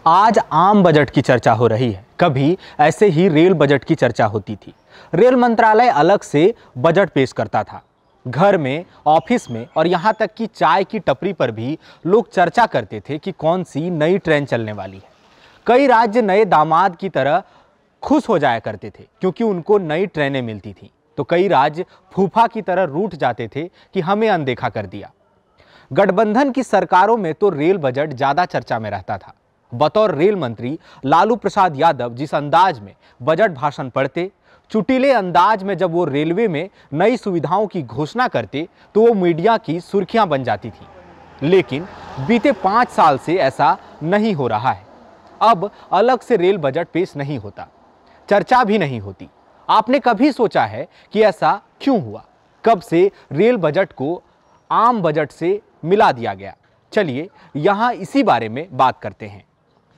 आज आम बजट की चर्चा हो रही है। कभी ऐसे ही रेल बजट की चर्चा होती थी। रेल मंत्रालय अलग से बजट पेश करता था। घर में, ऑफिस में और यहाँ तक कि चाय की टपरी पर भी लोग चर्चा करते थे कि कौन सी नई ट्रेन चलने वाली है। कई राज्य नए दामाद की तरह खुश हो जाया करते थे क्योंकि उनको नई ट्रेनें मिलती थीं, तो कई राज्य फूफा की तरह रूठ जाते थे कि हमें अनदेखा कर दिया। गठबंधन की सरकारों में तो रेल बजट ज्यादा चर्चा में रहता था। बतौर रेल मंत्री लालू प्रसाद यादव जिस अंदाज में बजट भाषण पढ़ते, चुटीले अंदाज में जब वो रेलवे में नई सुविधाओं की घोषणा करते, तो वो मीडिया की सुर्खियां बन जाती थी। लेकिन बीते 5 साल से ऐसा नहीं हो रहा है। अब अलग से रेल बजट पेश नहीं होता, चर्चा भी नहीं होती। आपने कभी सोचा है कि ऐसा क्यों हुआ? कब से रेल बजट को आम बजट से मिला दिया गया? चलिए यहां इसी बारे में बात करते हैं।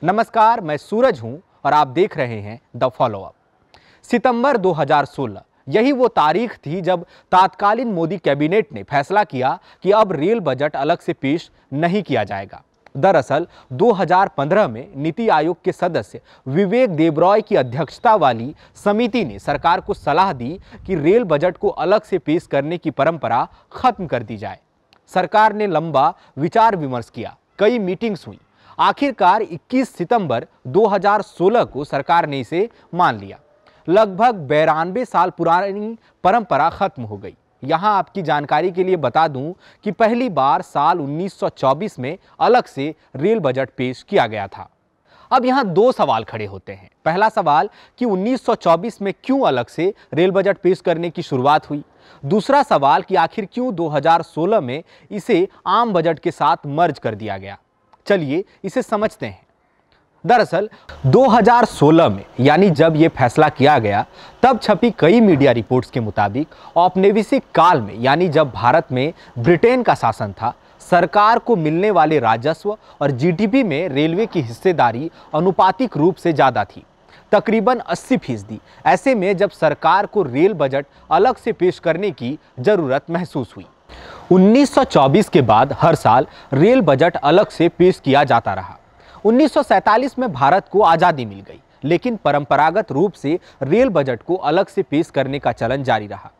नमस्कार, मैं सूरज हूं और आप देख रहे हैं द फॉलो अप। सितंबर 2016 यही वो तारीख थी जब तात्कालीन मोदी कैबिनेट ने फैसला किया कि अब रेल बजट अलग से पेश नहीं किया जाएगा। दरअसल 2015 में नीति आयोग के सदस्य विवेक देबरॉय की अध्यक्षता वाली समिति ने सरकार को सलाह दी कि रेल बजट को अलग से पेश करने की परंपरा खत्म कर दी जाए। सरकार ने लंबा विचार विमर्श किया, कई मीटिंग्स हुई। आखिरकार 21 सितंबर 2016 को सरकार ने इसे मान लिया। लगभग 92 साल पुरानी परंपरा खत्म हो गई। यहां आपकी जानकारी के लिए बता दूं कि पहली बार साल 1924 में अलग से रेल बजट पेश किया गया था। अब यहां दो सवाल खड़े होते हैं। पहला सवाल कि 1924 में क्यों अलग से रेल बजट पेश करने की शुरुआत हुई? दूसरा सवाल कि आखिर क्यों 2016 में इसे आम बजट के साथ मर्ज कर दिया गया? चलिए इसे समझते हैं। दरअसल 2016 में, यानी जब यह फैसला किया गया, तब छपी कई मीडिया रिपोर्ट्स के मुताबिक औपनिवेशिक काल में, यानी जब भारत में ब्रिटेन का शासन था, सरकार को मिलने वाले राजस्व और जीडीपी में रेलवे की हिस्सेदारी अनुपातिक रूप से ज्यादा थी, तकरीबन 80%। ऐसे में जब सरकार को रेल बजट अलग से पेश करने की जरूरत महसूस हुई। 1924 के बाद हर साल रेल बजट अलग से पेश किया जाता रहा। 1947 में भारत को आजादी मिल गई, लेकिन परंपरागत रूप से रेल बजट को अलग से पेश करने का चलन जारी रहा।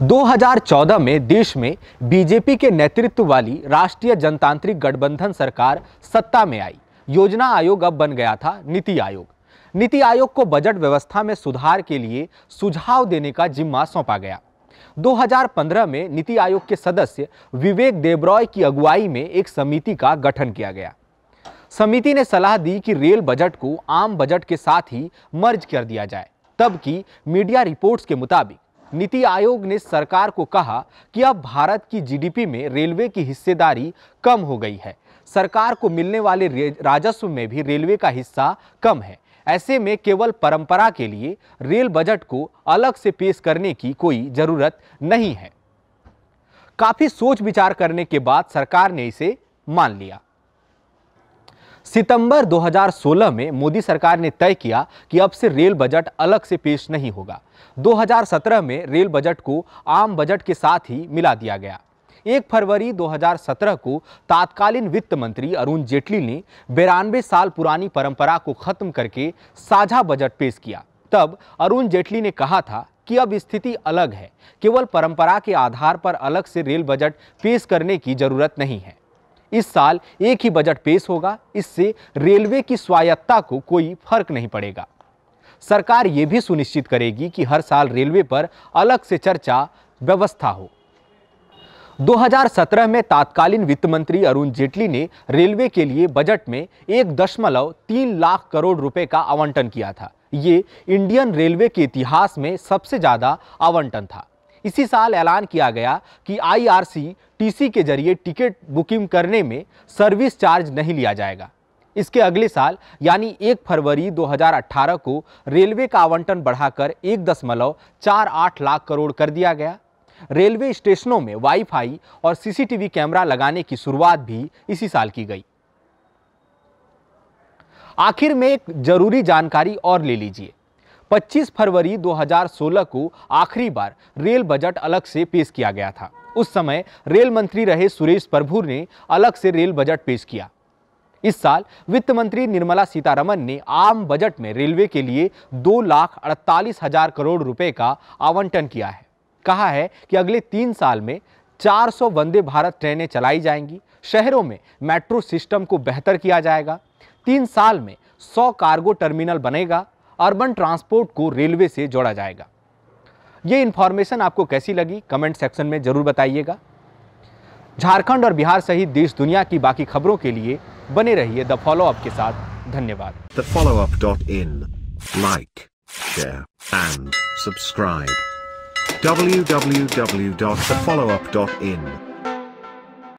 2014 में देश में बीजेपी के नेतृत्व वाली राष्ट्रीय जनतांत्रिक गठबंधन सरकार सत्ता में आई। योजना आयोग अब बन गया था नीति आयोग। नीति आयोग को बजट व्यवस्था में सुधार के लिए सुझाव देने का जिम्मा सौंपा गया। 2015 में नीति आयोग के सदस्य विवेक देबरॉय की अगुवाई में एक समिति का गठन किया गया। समिति ने सलाह दी कि रेल बजट को आम बजट के साथ ही मर्ज कर दिया जाए। तब की मीडिया रिपोर्ट्स के मुताबिक नीति आयोग ने सरकार को कहा कि अब भारत की जीडीपी में रेलवे की हिस्सेदारी कम हो गई है, सरकार को मिलने वाले राजस्व में भी रेलवे का हिस्सा कम है। ऐसे में केवल परंपरा के लिए रेल बजट को अलग से पेश करने की कोई जरूरत नहीं है। काफी सोच विचार करने के बाद सरकार ने इसे मान लिया। सितंबर 2016 में मोदी सरकार ने तय किया कि अब से रेल बजट अलग से पेश नहीं होगा। 2017 में रेल बजट को आम बजट के साथ ही मिला दिया गया। 1 फरवरी 2017 को तात्कालीन वित्त मंत्री अरुण जेटली ने 92 साल पुरानी परंपरा को खत्म करके साझा बजट पेश किया। तब अरुण जेटली ने कहा था कि अब स्थिति अलग है, केवल परंपरा के आधार पर अलग से रेल बजट पेश करने की जरूरत नहीं है। इस साल एक ही बजट पेश होगा, इससे रेलवे की स्वायत्तता को कोई फर्क नहीं पड़ेगा। सरकार यह भी सुनिश्चित करेगी कि हर साल रेलवे पर अलग से चर्चा व्यवस्था हो। 2017 में तात्कालीन वित्त मंत्री अरुण जेटली ने रेलवे के लिए बजट में 1.3 लाख करोड़ रुपए का आवंटन किया था। ये इंडियन रेलवे के इतिहास में सबसे ज्यादा आवंटन था। इसी साल ऐलान किया गया कि आईआरसीटीसी के जरिए टिकट बुकिंग करने में सर्विस चार्ज नहीं लिया जाएगा। इसके अगले साल यानी 1 फरवरी 2018 को रेलवे का आवंटन बढ़ाकर 1.48 लाख करोड़ कर दिया गया। रेलवे स्टेशनों में वाईफाई और सीसीटीवी कैमरा लगाने की शुरुआत भी इसी साल की गई। आखिर में एक जरूरी जानकारी और ले लीजिए। 25 फरवरी 2016 को आखिरी बार रेल बजट अलग से पेश किया गया था। उस समय रेल मंत्री रहे सुरेश प्रभु ने अलग से रेल बजट पेश किया। इस साल वित्त मंत्री निर्मला सीतारमण ने आम बजट में रेलवे के लिए 2,48,000 करोड़ रुपए का आवंटन किया है। कहा है कि अगले 3 साल में 400 वंदे भारत ट्रेनें चलाई जाएंगी, शहरों में मेट्रो सिस्टम को बेहतर किया जाएगा, 3 साल में 100 कार्गो टर्मिनल बनेगा, अर्बन ट्रांसपोर्ट को रेलवे से जोड़ा जाएगा। ये इंफॉर्मेशन आपको कैसी लगी कमेंट सेक्शन में जरूर बताइएगा। झारखंड और बिहार सहित देश दुनिया की बाकी खबरों के लिए बने रहिए द फॉलो अप के साथ। धन्यवाद। thefollowup.in Like, share and subscribe. www.thefollowup.in